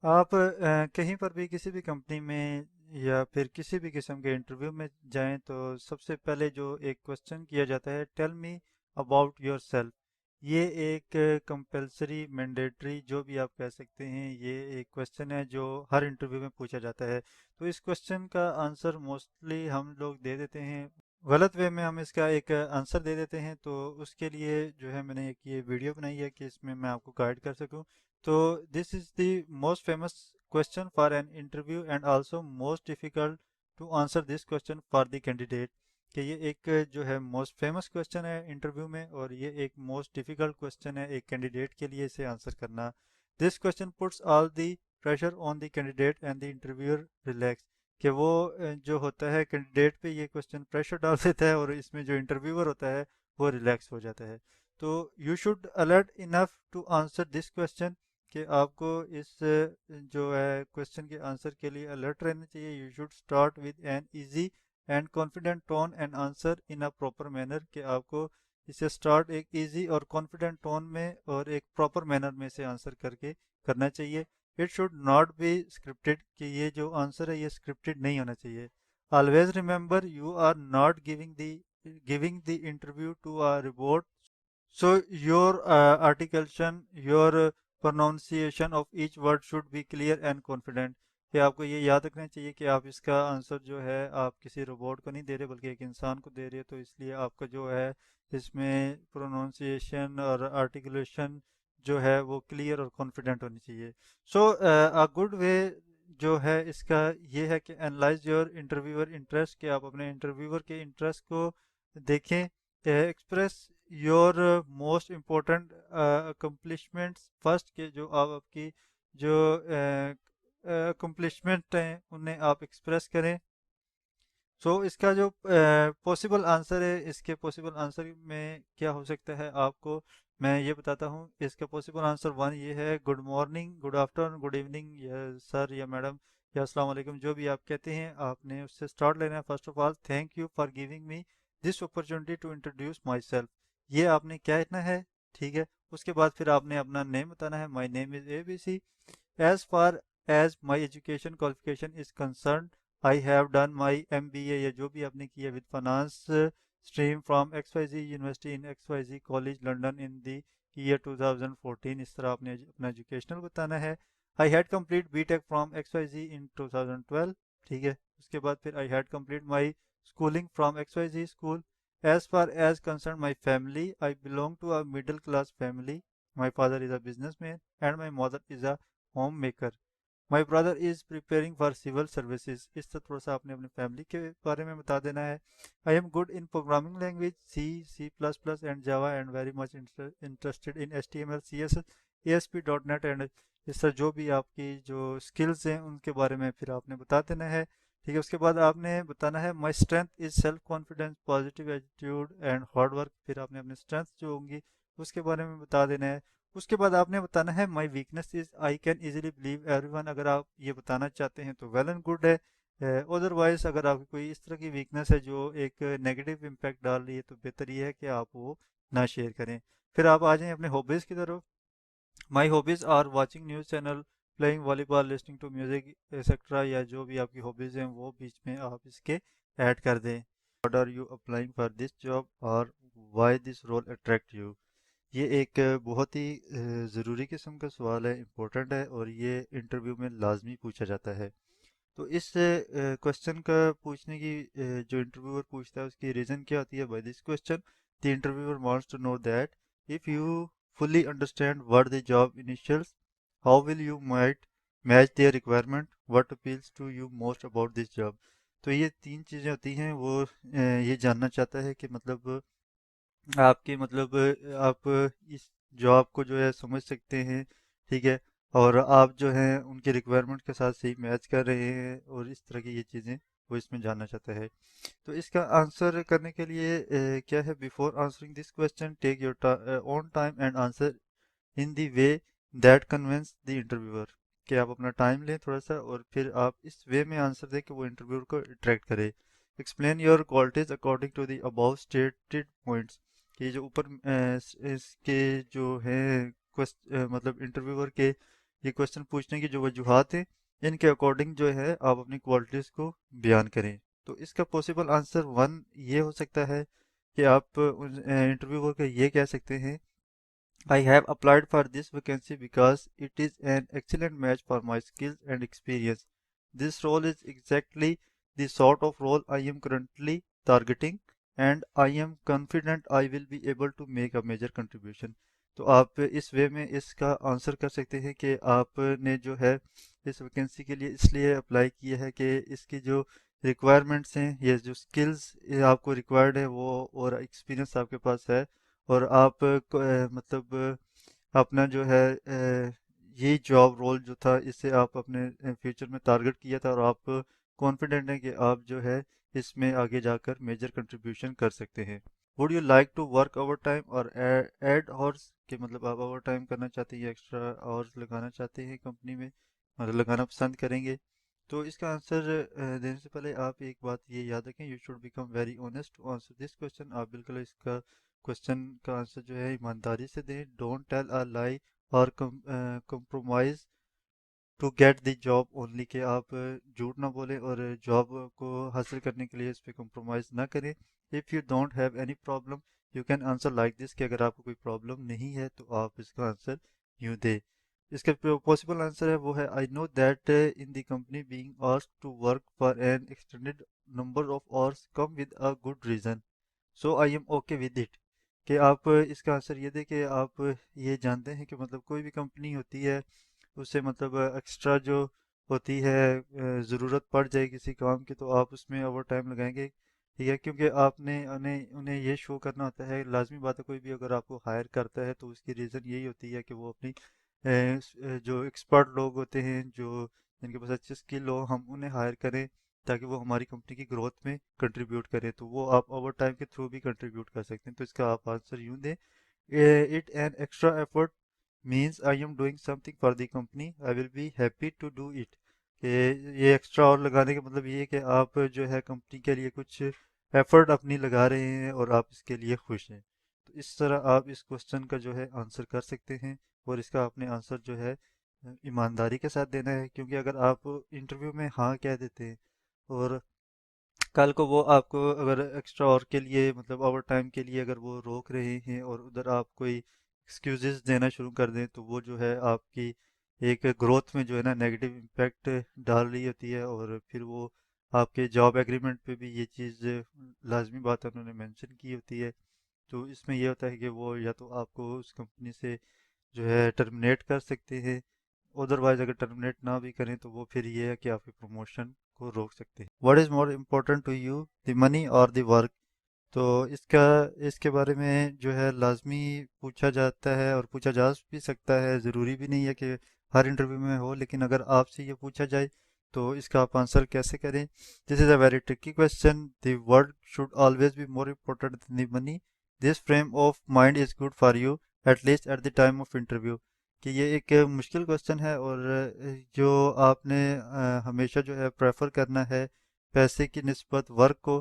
आप कहीं पर भी किसी भी कंपनी में या फिर किसी भी किस्म के इंटरव्यू में जाएं तो सबसे पहले जो एक क्वेश्चन किया जाता है, tell me about yourself. ये एक कंपलसरी मैंडेटरी जो भी आप कह सकते हैं, ये एक क्वेश्चन है जो हर इंटरव्यू में पूछा जाता है। तो इस क्वेश्चन का आंसर मोस्टली हम लोग दे देते हैं, गलत वे में हम इसका एक आंसर दे देते हैं। तो उसके लिए जो है मैंने एक ये वीडियो बनाई है कि इसमें मैं आपको गाइड कर सकूं। तो this is the most famous question for an interview and also most difficult to answer this question for the candidate. कि ये एक जो है मोस्ट फेमस क्वेश्चन है इंटरव्यू में, और ये एक मोस्ट डिफिकल्ट क्वेश्चन है एक कैंडिडेट के लिए इसे आंसर करना। This question puts all the pressure on the candidate and the interviewer relax. कि वो जो होता है कैंडिडेट पे ये क्वेश्चन प्रेशर डाल देता है, और इसमें जो इंटरव्यूअर होता है वो रिलैक्स हो जाता है। तो you should alert enough to answer this question. कि आपको इस जो है क्वेश्चन के आंसर के लिए अलर्ट रहना चाहिए। You should start with an easy and confident tone and answer in a proper manner. कि आपको इसे स्टार्ट एक इजी और कॉन्फिडेंट टोन में और एक प्रॉपर मैनर में से आंसर करके करना चाहिए। It should not be scripted. कि ये जो आंसर है ये स्क्रिप्टेड नहीं होना चाहिए। Always remember you are not giving the interview to a report. So your articulation, your pronunciation of each word should be clear and confident। कि आपको ये याद रखना चाहिए कि आप इसका आंसर जो है आप किसी रोबोट को नहीं दे रहे बल्कि एक इंसान को दे रहे हो। तो इसलिए आपका जो है इसमें प्रोनाउंसिएशन और आर्टिकुलेशन जो है वो क्लियर और कॉन्फिडेंट होनी चाहिए। सो अ गुड वे जो है इसका ये है कि एनालाइज योर इंटरव्यूअर इंटरेस्ट। कि आप अपने इंटरव्यूअर के इंटरेस्ट को देखें। Express your most important accomplishments first. के जो आप आपकी जो अकम्पलिशमेंट हैं उन्हें आप एक्सप्रेस करें। सो इसका जो पॉसिबल आंसर है, इसके पॉसिबल आंसर में क्या हो सकता है आपको मैं ये बताता हूँ। इसका पॉसिबल आंसर वन ये है, good morning, good afternoon, good evening, या सर या मैडम या अस्सलाम वालेकुम, जो भी आप कहते हैं आपने उससे स्टार्ट लेना है। First of all, thank you for giving me this opportunity to introduce myself. ये आपने क्या कहना है, ठीक है। उसके बाद फिर आपने अपना नेम बताना है, my name is A B C. As far as my education qualification is concerned, I have done my MBA, या जो भी आपने किया, with finance stream from XYZ University in XYZ College London in the year 2014। इस तरह आपने अपना educational बताना है। I had complete BTech from XYZ in 2012। ठीक है। उसके बाद फिर I had complete my schooling from XYZ school। As far as concerned my family, I belong to a middle class family। My father is a businessman and my mother is a homemaker. My brother is preparing for civil services. इस तरह थोड़ा सा आपने अपनी family के बारे में बता देना है। I am good in programming language C, C plus plus and Java and very much interested in H T M L, C S S, A S P dot net and इस तरह जो भी आपकी जो स्किल्स हैं उनके बारे में फिर आपने बता देना है। ठीक है। उसके बाद आपने बताना है, my strength is self confidence, positive attitude and hard work. फिर आपने अपनी स्ट्रेंथ जो होंगी उसके बारे में बता देना है। उसके बाद आपने बताना है, my weakness is I can easily believe everyone. अगर आप ये बताना चाहते हैं तो वेल एंड गुड है। अदरवाइज अगर आपकी कोई इस तरह की वीकनेस है जो एक नेगेटिव इम्पैक्ट डाल रही है तो बेहतर ये है कि आप वो ना शेयर करें। फिर आप आ जाएं अपने हॉबीज़ की तरफ। My hobbies are watching news channel, playing volleyball, listening to music etcetera, या जो भी आपकी हॉबीज़ हैं वो बीच में आप इसके ऐड कर दें। What are you applying for this job और why this role attract you. ये एक बहुत ही ज़रूरी किस्म का सवाल है, इम्पोर्टेंट है, और ये इंटरव्यू में लाजमी पूछा जाता है। तो इस क्वेश्चन का पूछने की जो इंटरव्यूअर पूछता है उसकी रीज़न क्या होती है। By this question the interviewer wants to know that if you fully understand what the job initials, how will you might match their requirement, what appeals to you most about this job। तो ये तीन चीज़ें होती हैं। वो ये जानना चाहता है कि मतलब आपके मतलब आप इस जॉब को जो है समझ सकते हैं, ठीक है, और आप जो हैं उनके रिक्वायरमेंट के साथ सही मैच कर रहे हैं, और इस तरह की ये चीज़ें वो इसमें जानना चाहता है। तो इसका आंसर करने के लिए क्या है, before answering this question take your own time and answer in the way that convince the interviewer. कि आप अपना टाइम लें थोड़ा सा और फिर आप इस वे में आंसर दें कि वो इंटरव्यूअर को अट्रैक्ट करे। Explain your qualities according to the above stated points. कि जो ऊपर इसके जो है मतलब इंटरव्यूअर के ये क्वेश्चन पूछने की जो वजूहात है, इनके अकॉर्डिंग जो है आप अपनी क्वालिटीज़ को बयान करें। तो इसका पॉसिबल आंसर वन ये हो सकता है कि आप इंटरव्यूअर को ये कह सकते हैं, I have applied for this vacancy because it is an excellent match for my skills and experience. This role is exactly the sort of role I am currently targeting, and I am confident I will be able to make a major contribution. तो आप इस वे में इसका answer कर सकते हैं कि आपने जो है इस वैकेंसी के लिए इसलिए अप्लाई किया है कि इसकी जो रिक्वायरमेंट्स हैं, ये जो स्किल्स आपको रिक्वायर्ड है वो, और एक्सपीरियंस आपके पास है, और आप मतलब अपना जो है ये जॉब रोल जो था इसे आप अपने फ्यूचर में टारगेट किया था, और आप कॉन्फिडेंट हैं कि आप जो है इसमें आगे जाकर मेजर कंट्रीब्यूशन कर सकते हैं। Would you like to work overtime और एड आवर्स, के मतलब आप ओवर टाइम करना चाहते हैं या एक्स्ट्रा आवर्स लगाना चाहते हैं कंपनी में, मतलब लगाना पसंद करेंगे? तो इसका आंसर देने से पहले आप एक बात ये याद रखें, you should become very honest to answer this question. आप बिल्कुल इसका क्वेश्चन का आंसर जो है ईमानदारी से दें। डोंट टेल अ लाई और compromise to get the job only, कि आप झूठ ना बोलें और जॉब को हासिल करने के लिए इस पे compromise ना करें। If you don't have any problem you can answer like this, कि अगर आपको कोई प्रॉब्लम नहीं है तो आप इसका आंसर यूँ दें। इसका पॉसिबल आंसर है वो है, I know that in the company being asked to work for an extended number of hours come with a good reason, so I am okay with it. कि आप इसका आंसर ये दें कि आप ये जानते हैं कि मतलब कोई भी कंपनी होती है उसे मतलब एक्स्ट्रा जो होती है ज़रूरत पड़ जाए किसी काम की तो आप उसमें ओवर टाइम लगाएंगे, ठीक है, क्योंकि आपने उन्हें उन्हें ये शो करना होता है। लाजमी बात है, कोई भी अगर आपको हायर करता है तो उसकी रीज़न यही होती है कि वो अपनी जो एक्सपर्ट लोग होते हैं, जो जिनके पास अच्छी स्किल हो, हम उन्हें हायर करें ताकि वो हमारी कंपनी की ग्रोथ में कंट्रीब्यूट करें। तो वो आप ओवर टाइम के थ्रू भी कंट्रीब्यूट कर सकते हैं। तो इसका आप आंसर यूँ दें, it an extra effort means I am doing something for the company, I will be happy to do it. कि ये एक्स्ट्रा और लगाने का मतलब ये है कि आप जो है कंपनी के लिए कुछ एफर्ट अपनी लगा रहे हैं और आप इसके लिए खुश हैं। तो इस तरह आप इस क्वेश्चन का जो है आंसर कर सकते हैं, और इसका आपने आंसर जो है ईमानदारी के साथ देना है, क्योंकि अगर आप इंटरव्यू में हाँ कह देते हैं और कल को वो आपको अगर एक्स्ट्रा और के लिए मतलब ओवर टाइम के लिए अगर वो रोक रहे हैं और उधर आप कोई एक्सक्यूजेस देना शुरू कर दें, तो वो जो है आपकी एक ग्रोथ में जो है ना नेगेटिव इम्पैक्ट डाल रही होती है, और फिर वो आपके जॉब एग्रीमेंट पे भी ये चीज़ लाजमी बात है उन्होंने मेंशन की होती है। तो इसमें ये होता है कि वो या तो आपको उस कंपनी से जो है टर्मिनेट कर सकते हैं, अदरवाइज अगर टर्मिनेट ना भी करें तो वो फिर ये है कि आपके प्रमोशन को रोक सकते हैं। What is more important to you, the money और द वर्क? तो इसका इसके बारे में जो है लाजमी पूछा जाता है और पूछा जा भी सकता है, ज़रूरी भी नहीं है कि हर इंटरव्यू में हो, लेकिन अगर आपसे ये पूछा जाए तो इसका आप आंसर कैसे करें? This is a very tricky question, the work should always be more important then the money, this frame of mind is good for you at least at the time of interview. कि ये एक मुश्किल question है, और जो आपने हमेशा जो है प्रेफर करना है पैसे की निस्बत वर्क को,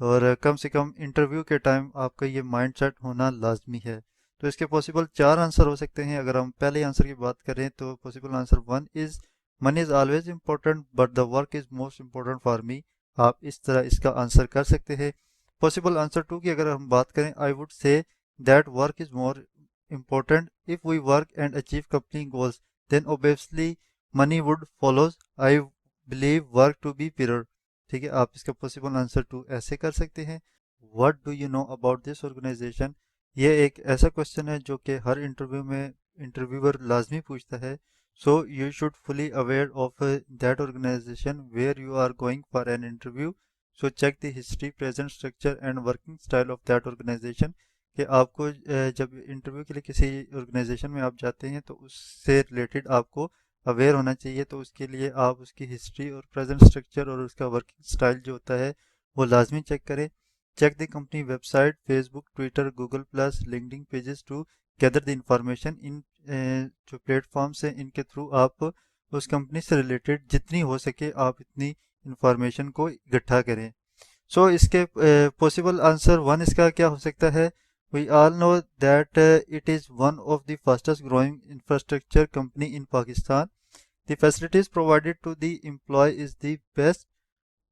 और कम से कम इंटरव्यू के टाइम आपका ये माइंडसेट होना लाजमी है। तो इसके पॉसिबल चार आंसर हो सकते हैं। अगर हम पहले आंसर की बात करें तो possible answer one is, money is always important but the work is most important for me. आप इस तरह इसका आंसर कर सकते हैं। पॉसिबल आंसर टू की अगर हम बात करें, I would say that work is more important if we work and achieve company goals, then obviously money would follows, I believe work to be period। ठीक है, आप इसका पॉसिबल आंसर टू ऐसे कर सकते हैं। What do you know about this organisation? ये एक ऐसा क्वेश्चन है जो कि हर इंटरव्यू में इंटरव्यूअर लाजमी पूछता है। So you should fully aware of that organisation where you are going for an interview, so check the history, present structure and working style of that organisation. कि आपको जब इंटरव्यू के लिए किसी ऑर्गेनाइजेशन में आप जाते हैं तो उससे रिलेटेड आपको अवेयर होना चाहिए। तो उसके लिए आप उसकी हिस्ट्री और प्रेजेंट स्ट्रक्चर और उसका वर्किंग स्टाइल जो होता है वो लाजमी चेक करें। Check the company website, Facebook, Twitter, Google plus, LinkedIn pages to gather the information. इन जो प्लेटफॉर्म्स हैं इनके थ्रू आप उस कंपनी से रिलेटेड जितनी हो सके आप इतनी इंफॉर्मेशन को इकट्ठा करें। सो इसके पॉसिबल आंसर वन इसका क्या हो सकता है? We all know that it is one of the fastest growing infrastructure company in Pakistan. The facilities provided to the employee is the best.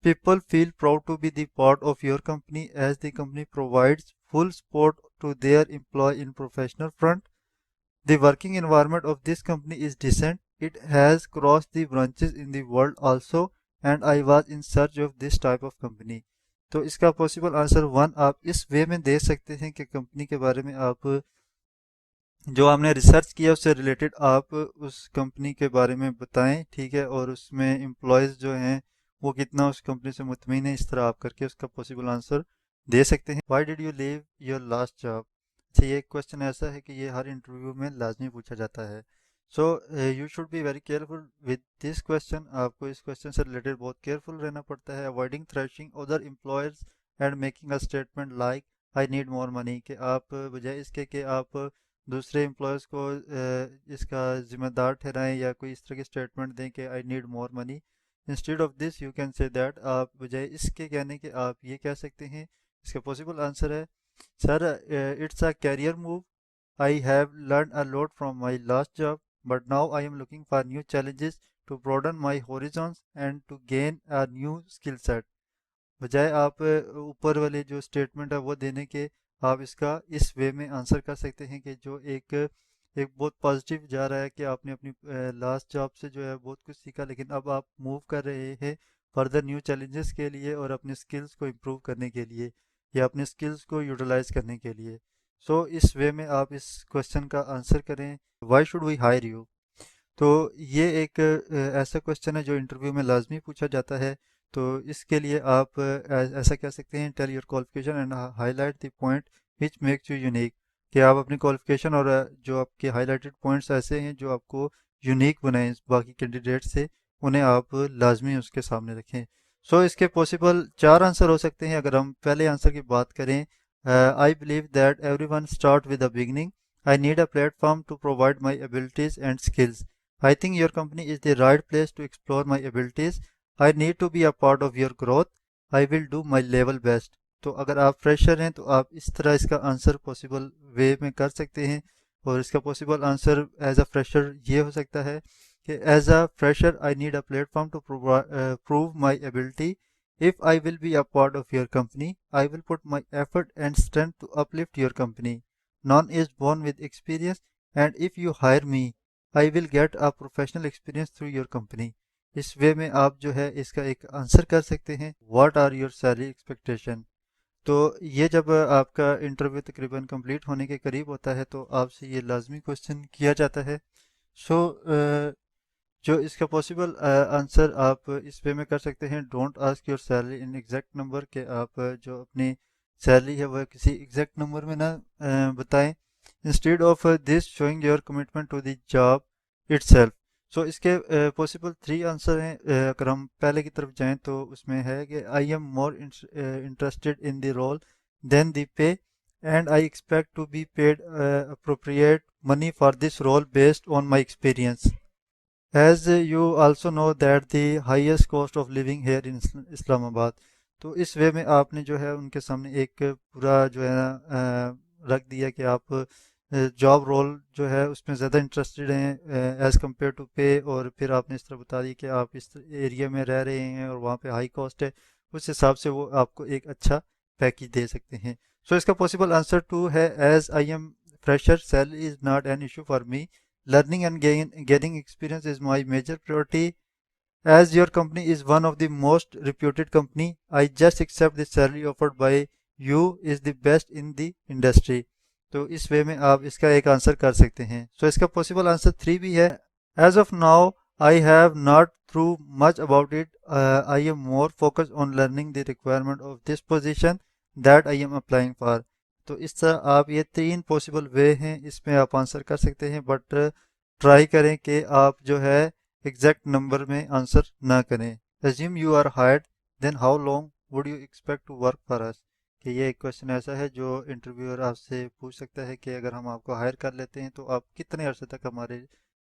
People feel proud to be the part of your company as the company provides full support to their employee in professional front. The working environment of this company is decent. It has crossed the branches in the world also, and I was in search of this type of company. तो इसका possible answer one आप इस वे में दे सकते हैं कि company के बारे में आप जो आपने रिसर्च किया उससे रिलेटेड आप उस कंपनी के बारे में बताएं, ठीक है, और उसमें एम्प्लॉयज़ जो हैं वो कितना उस कंपनी से मुतमिन है, इस तरह आप करके उसका पॉसिबल आंसर दे सकते हैं। Why did you leave your last job? अच्छा, ये क्वेश्चन ऐसा है कि ये हर इंटरव्यू में लाजमी पूछा जाता है। So you should be very careful with this question. आपको इस क्वेश्चन से रिलेटेड बहुत केयरफुल रहना पड़ता है। Avoiding threshing other employers and making a statement like I need more money, कि आप बजाय इसके कि आप दूसरे एम्प्लॉयज़ को इसका ज़िम्मेदार ठहराएं या कोई इस तरह की स्टेटमेंट दें कि I need more money, instead of this you can say that, आप बजाय इसके कहने के आप ये कह सकते हैं। इसका पॉसिबल आंसर है, sir it's a career move, I have learn a lot from my last job but now I am looking for new challenges to broaden my horizons and to gain a new skill set. बजाय आप ऊपर वाले जो statement है वो देने के, आप इसका इस वे में आंसर कर सकते हैं कि जो एक एक बहुत पॉजिटिव जा रहा है कि आपने अपनी लास्ट जॉब से जो है बहुत कुछ सीखा, लेकिन अब आप मूव कर रहे हैं फर्दर न्यू चैलेंजेस के लिए और अपने स्किल्स को इम्प्रूव करने के लिए या अपने स्किल्स को यूटिलाइज करने के लिए। सो इस वे में आप इस क्वेश्चन का आंसर करें, why should we hire you. तो ये एक ऐसा क्वेश्चन है जो इंटरव्यू में लाजमी पूछा जाता है। तो इसके लिए आप ऐसा कह सकते हैं, tell your qualification and highlight the point which makes you unique, कि आप अपनी क्वालिफिकेशन और जो आपके हाईलाइटेड पॉइंट्स ऐसे हैं जो आपको यूनिक बनाएं बाकी कैंडिडेट से, उन्हें आप लाजमी उसके सामने रखें। सो इसके पॉसिबल चार आंसर हो सकते हैं। अगर हम पहले आंसर की बात करें, I believe that everyone start with a beginning, I need a platform to provide my abilities and skills, I think your company is the right place to explore my abilities. I need to be a part of your growth. I will do my level best. तो अगर आप fresher हैं तो आप इस तरह इसका answer possible way में कर सकते हैं। और इसका possible answer as a fresher ये हो सकता है कि as a fresher I need a platform to prove my ability. If I will be a part of your company, I will put my effort and strength to uplift your company. None is born with experience, and if you hire me, I will get a professional experience through your company. इस वे में आप जो है इसका एक answer कर सकते हैं, what are your salary expectation. तो ये जब आपका इंटरव्यू तकरीबन कंप्लीट होने के करीब होता है तो आपसे ये लाजमी क्वेश्चन किया जाता है। सो जो इसका पॉसिबल आंसर आप इस वे में कर सकते हैं, don't ask your salary in exact number, के आप जो अपनी सैलरी है वह किसी एग्जैक्ट नंबर में ना बताएं। Instead of this showing your commitment to the job itself. So इसके पॉसिबल थ्री आंसर हैं। अगर हम पहले की तरफ जाएं तो उसमें है कि I am more interested in the role then the pay and I expect to be paid appropriate money for this role based on my experience. As you also know that the highest cost of living here in Islamabad. तो इस वे में आपने जो है उनके सामने एक पूरा जो है ना रख दिया कि आप जॉब रोल जो है उसमें ज़्यादा इंटरेस्टेड हैं एज़ कम्पेयर टू पे, और फिर आपने इस तरह बता दी कि आप इस एरिया में रह रहे हैं और वहाँ पे हाई कॉस्ट है, उस हिसाब से वो आपको एक अच्छा पैकेज दे सकते हैं। सो इसका पॉसिबल आंसर टू है, as I am fresher salary is not an issue for me, learning and gaining experience is my major priority. As your company is one of the most reputed company, I just accept the salary offered by you is the best in the industry. तो इस वे में आप इसका एक answer कर सकते हैं। So इसका पॉसिबल आंसर थ्री भी है, as of now I have not through much about it, I am more focus on learning the requirement of this position that I am applying for. तो इस तरह आप ये तीन पॉसिबल वे हैं, इसमें आप आंसर कर सकते हैं, बट ट्राई करें कि आप जो है एग्जैक्ट नंबर में आंसर ना करें। Assume you are hired, then how long would you expect to work for us, कि ये एक क्वेश्चन ऐसा है जो इंटरव्यूअर आपसे पूछ सकता है कि अगर हम आपको हायर कर लेते हैं तो आप कितने अरसे तक हमारे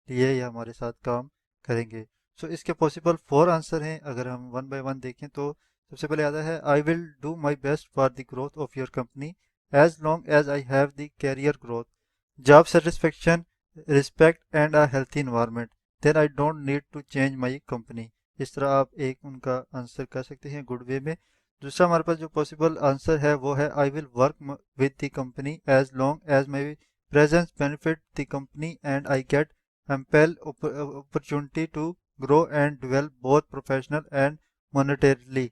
लिए या हमारे साथ काम करेंगे। सो इसके पॉसिबल फोर आंसर हैं। अगर हम वन बाय वन देखें तो सबसे पहले आता है, I will do my best for the growth of your company, as long as I have the career growth, job satisfaction, respect and a healthy environment, then I don't need to change my company। इस तरह आप एक उनका answer कर सकते हैं good way में। दूसरा हमारे पास जो पॉसिबल आंसर है वो है I will work with the company as long as my presence benefit the company and I get ample opportunity to grow and develop both professional and monetarily.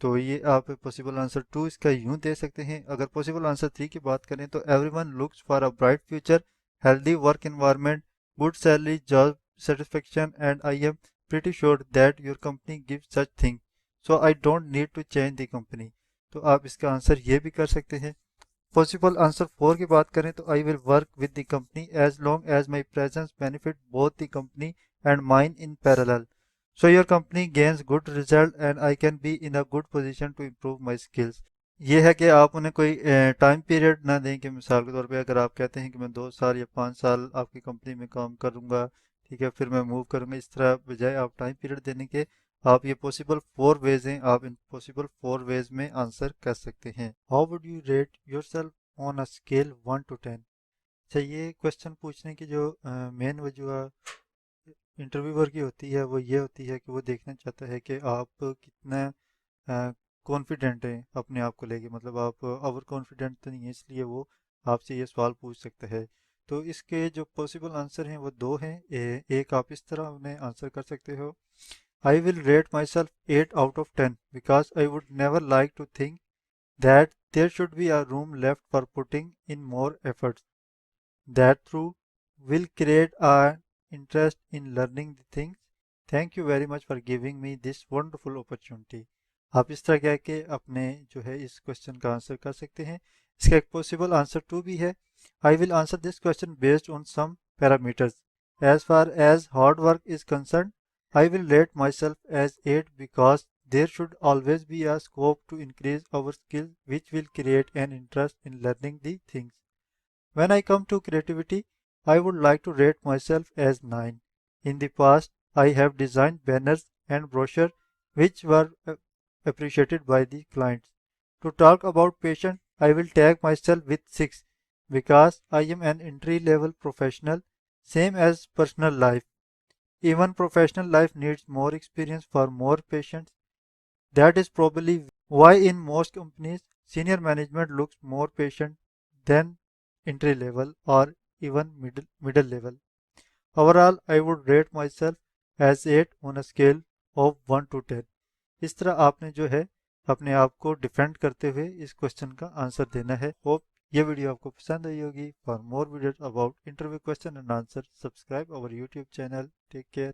तो ये आप पॉसिबल आंसर टू इसका यूं दे सकते हैं। अगर पॉसिबल आंसर थ्री की बात करें तो everyone looks for a bright future, healthy work environment, good salary, job satisfaction and I am pretty sure that your company give such thing, so I don't need to change the company. तो आप इसका answer ये भी कर सकते हैं। Possible answer four की बात करें तो I will work with the company as long as my presence benefit both the company and mine in parallel, so your company gains good result and I can be in a good position to improve my skills। ये है कि आप उन्हें कोई time period ना दें कि मिसाल के तौर पे अगर आप कहते हैं कि मैं 2 साल या 5 साल आपकी कंपनी में काम करूंगा, ठीक है, फिर मैं मूव करूंगा, इस तरह बजाय आप टाइम पीरियड देने के आप ये पॉसिबल फोर वेज हैं, आप इन पॉसिबल फोर वेज में आंसर कर सकते हैं। How would you rate yourself on a scale 1 to 10। अच्छा, ये क्वेश्चन पूछने की जो मेन वजह इंटरव्यूअर की होती है वो ये होती है कि वो देखना चाहता है कि आप कितना कॉन्फिडेंट हैं अपने आप को लेके, मतलब आप ओवर कॉन्फिडेंट तो नहीं है, इसलिए वो आपसे ये सवाल पूछ सकता है। तो इसके जो पॉसिबल आंसर हैं वो दो हैं। एक आप इस तरह उन्हें आंसर कर सकते हो, I will rate myself 8 out of 10 because I would never like to think that there should be a room left for putting in more efforts, that through will create an interest in learning the things। Thank you very much for giving me this wonderful opportunity। आप इस तरह कह के अपने जो है इस question का आंसर कर सकते हैं। इसका एक पॉसिबल आंसर टू भी है, I will answer this question based on some parameters, as far as hard work is concern I will rate myself as 8 because there should always be a scope to increase our skills which will create an interest in learning the things। When I come to creativity, I would like to rate myself as 9। In the past, I have designed banners and brochures which were appreciated by the clients। To talk about patience, I will tag myself with 6 because I am an entry-level professional, same as personal life। Even professional life needs more experience for more patience। That is probably why in most companies, senior management looks more patient than entry level or even middle level। Overall, I would rate myself as 8 on a scale of 1 to 10। इस तरह आपने जो है अपने आप को defend करते हुए इस क्वेश्चन का आंसर देना है। होप ये वीडियो आपको पसंद आई होगी। For more videos about interview question and answer, subscribe our YouTube channel. Take care.